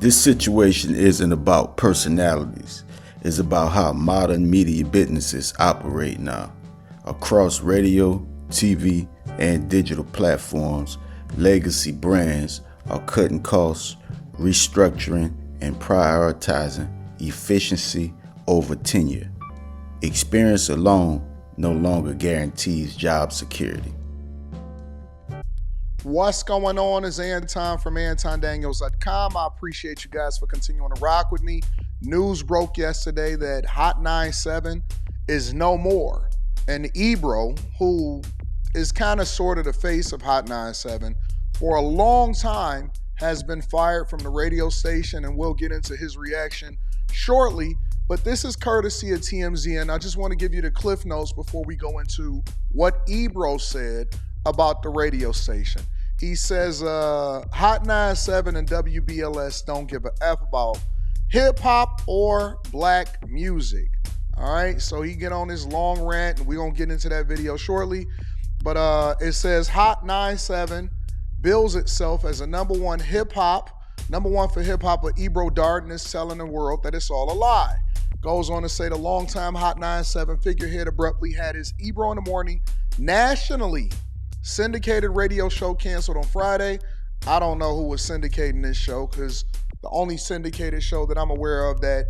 This situation isn't about personalities. It's about how modern media businesses operate now. Across radio, TV, and digital platforms, legacy brands are cutting costs, restructuring, and prioritizing efficiency over tenure. Experience alone no longer guarantees job security. What's going on? Is Anton from AntonDaniels.com. I appreciate you guys for continuing to rock with me. News broke yesterday that Hot 97 is no more. And Ebro, who is kind of sort of the face of Hot 97, for a long time has been fired from the radio station, and we'll get into his reaction shortly. But this is courtesy of TMZ, and I just want to give you the cliff notes before we go into what Ebro said about the radio station. He says Hot 97 and WBLS don't give a F about hip-hop or black music. All right, so he get on this long rant, and we're going to get into that video shortly. But it says Hot 97 bills itself as a number one for hip-hop, but Ebro Darden is telling the world that it's all a lie. Goes on to say the longtime Hot 97 figurehead abruptly had his Ebro in the Morning nationally syndicated radio show canceled on Friday. I don't know who was syndicating this show, because the only syndicated show that I'm aware of that,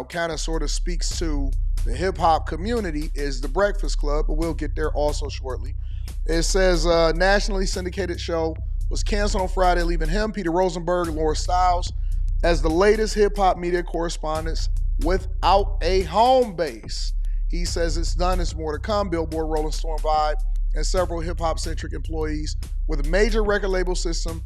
kind of sort of speaks to the hip-hop community is The Breakfast Club, but we'll get there also shortly. It says nationally syndicated show was canceled on Friday, leaving him, Peter Rosenberg, and Laura Stiles as the latest hip-hop media correspondents without a home base. He says it's done, it's more to come. Billboard, Rolling Stone, Vibe, and several hip-hop-centric employees with a major record label system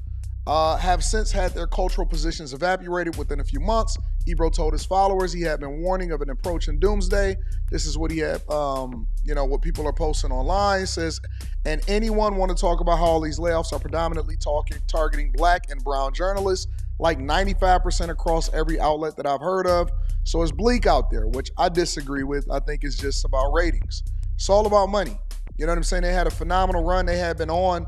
have since had their cultural positions evaporated within a few months. Ebro told his followers he had been warning of an approaching doomsday. This is what he had, what people are posting online. It says, and anyone want to talk about how all these layoffs are predominantly targeting black and brown journalists, like 95% across every outlet that I've heard of. So it's bleak out there, which I disagree with. I think it's just about ratings. It's all about money. You know what I'm saying? They had a phenomenal run. They had been on,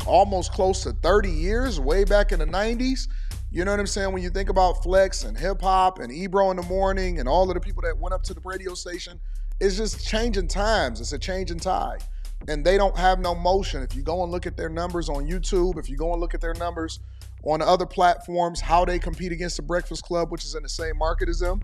almost close to 30 years, way back in the 90s. You know what I'm saying? When you think about Flex and hip hop and Ebro in the Morning and all of the people that went up to the radio station, it's just changing times. It's a changing tide. And they don't have no motion. If you go and look at their numbers on YouTube, if you go and look at their numbers on other platforms, how they compete against the Breakfast Club, which is in the same market as them,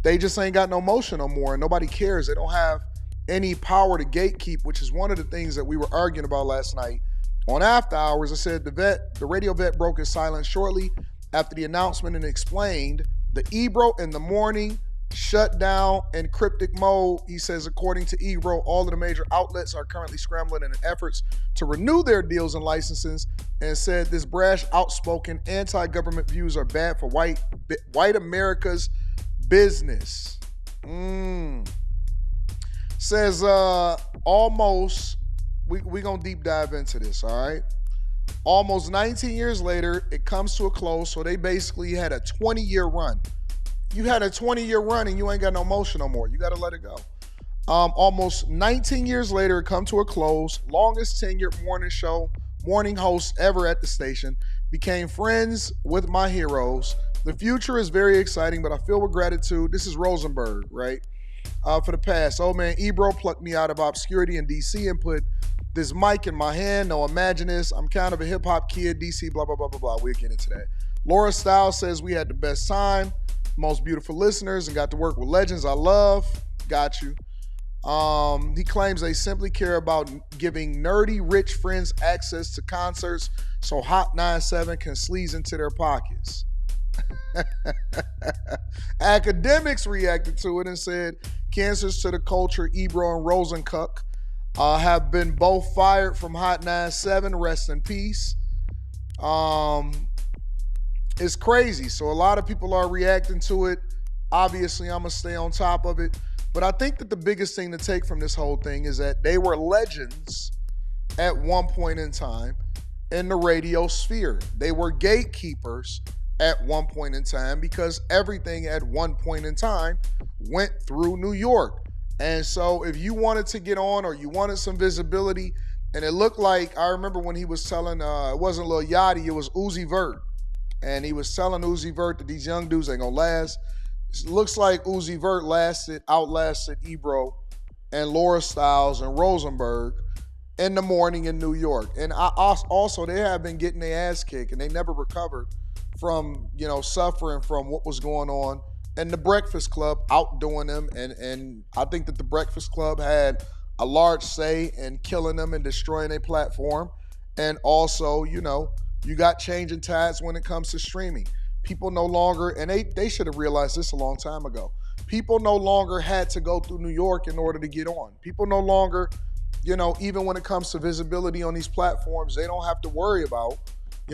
they just ain't got no motion no more. And nobody cares. They don't have any power to gatekeep, which is one of the things that we were arguing about last night on After Hours. I said the radio vet broke his silence shortly after the announcement and explained the Ebro in the Morning shut down in cryptic mode. He says, according to Ebro, all of the major outlets are currently scrambling in efforts to renew their deals and licenses, and said this brash, outspoken, anti-government views are bad for white America's business. Says almost, we're going to deep dive into this, all right? Almost 19 years later, it comes to a close, so they basically had a 20-year run. You had a 20-year run and you ain't got no motion no more. You got to let it go. Almost 19 years later, it come to a close. Longest tenured morning host ever at the station. Became friends with my heroes. The future is very exciting, but I feel with gratitude. This is Rosenberg, right? For the past. Old man Ebro plucked me out of obscurity in DC and put this mic in my hand. No, imagine this. I'm kind of a hip hop kid, DC, blah, blah, blah, blah, blah. We'll get into that. Laura Stiles says we had the best time, most beautiful listeners, and got to work with legends I love. Got you. He claims they simply care about giving nerdy rich friends access to concerts so Hot 97 can sleaze into their pockets. Academics reacted to it and said cancers to the culture. Ebro and Rosencook have been both fired from Hot 97. Rest in peace. It's crazy. So a lot of people are reacting to it. Obviously, I'm going to stay on top of it. But I think that the biggest thing to take from this whole thing is that they were legends at one point in time in the radio sphere. They were gatekeepers at one point in time because everything at one point in time went through New York. And so if you wanted to get on or you wanted some visibility, and it looked like, I remember when he was telling, it wasn't Lil Yachty, it was Uzi Vert. and he was telling Uzi Vert that these young dudes ain't gonna last. It looks like Uzi Vert outlasted Ebro and Laura Stiles and Rosenberg in the morning in New York. And also, they have been getting their ass kicked, and they never recovered from suffering from what was going on. And the Breakfast Club outdoing them, and I think that the Breakfast Club had a large say in killing them and destroying their platform. And also, you got changing tides when it comes to streaming. People no longer, and they should have realized this a long time ago. People no longer had to go through New York in order to get on. People no longer, even when it comes to visibility on these platforms, they don't have to worry about,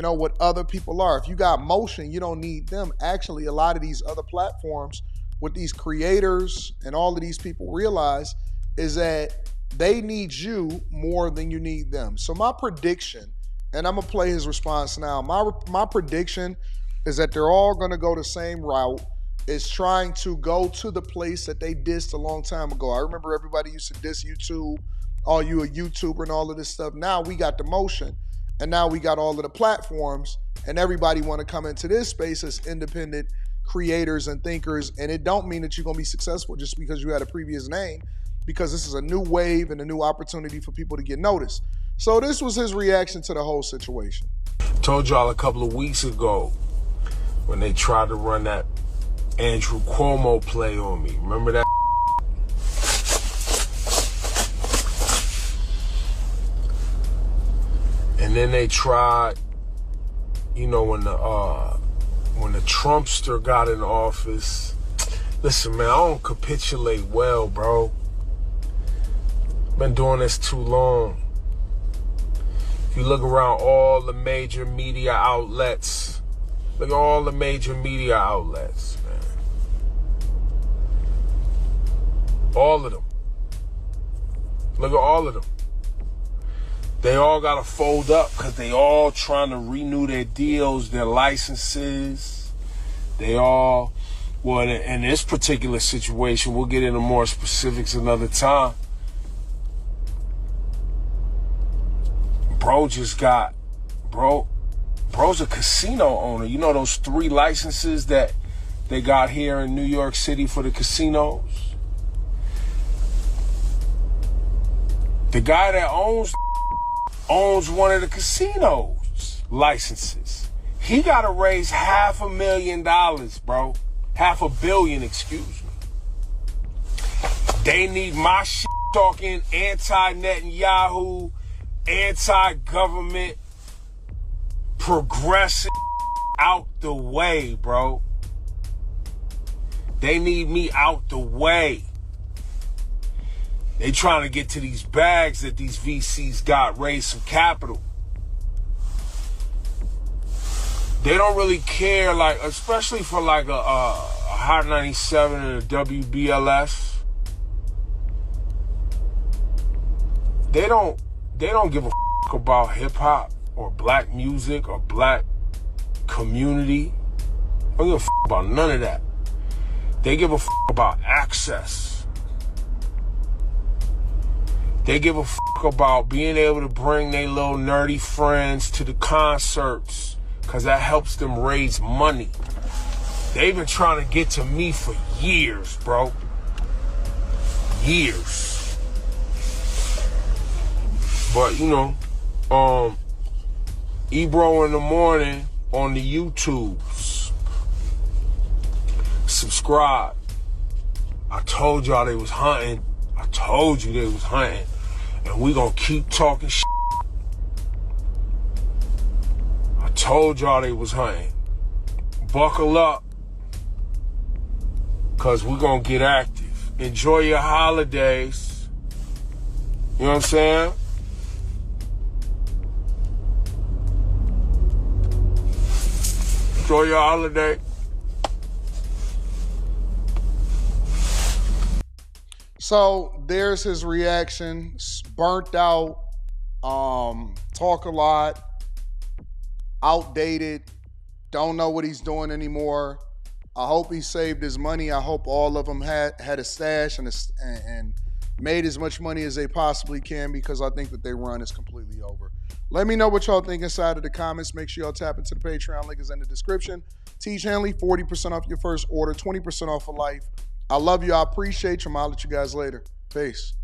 what other people are. If you got motion, you don't need them. Actually, a lot of these other platforms with these creators and all of these people realize is that they need you more than you need them. So my prediction, and I'm going to play his response now. My prediction is that they're all going to go the same route, is trying to go to the place that they dissed a long time ago. I remember everybody used to diss YouTube, oh, you a YouTuber and all of this stuff. Now we got the motion, and now we got all of the platforms, and everybody want to come into this space as independent creators and thinkers. And it don't mean that you're going to be successful just because you had a previous name, because this is a new wave and a new opportunity for people to get noticed. So this was his reaction to the whole situation. Told y'all a couple of weeks ago when they tried to run that Andrew Cuomo play on me. Remember that? And then they tried, when the Trumpster got in office. Listen, man, I don't capitulate well, bro. Been doing this too long. If you look around all the major media outlets, man. All of them. Look at all of them. They all got to fold up because they all trying to renew their deals, their licenses. They all, well, in this particular situation, we'll get into more specifics another time. Bro's a casino owner. You know those 3 licenses that they got here in New York City for the casinos? The guy that owns one of the casinos licenses. He got to raise $500,000, bro. $500 million, excuse me. They need my shit talking anti-Netanyahu, anti-government, progressive out the way, bro. They need me out the way. They trying to get to these bags that these VCs got, raise some capital. They don't really care, like, especially for like a Hot 97 and a WBLS. They don't give a about hip hop or black music or black community. They don't give a about none of that. They give a about access. They give a about being able to bring their little nerdy friends to the concerts because that helps them raise money. They've been trying to get to me for years, bro. Years. But, Ebro in the morning on the YouTubes. Subscribe. I told y'all they was hunting. I told you they was hunting. And we gonna keep talking shit. I told y'all they was hunting. Buckle up. Cause we gonna get active. Enjoy your holidays. You know what I'm saying? Enjoy your holiday. So there's his reaction. Burnt out, talk a lot, outdated, don't know what he's doing anymore. I hope he saved his money. I hope all of them had a stash and made as much money as they possibly can, because I think that their run is completely over. Let me know what y'all think inside of the comments. Make sure y'all tap into the Patreon. Link is in the description. Teach Hanley, 40% off your first order, 20% off for life. I love you. I appreciate you. I'll let you guys later. Peace.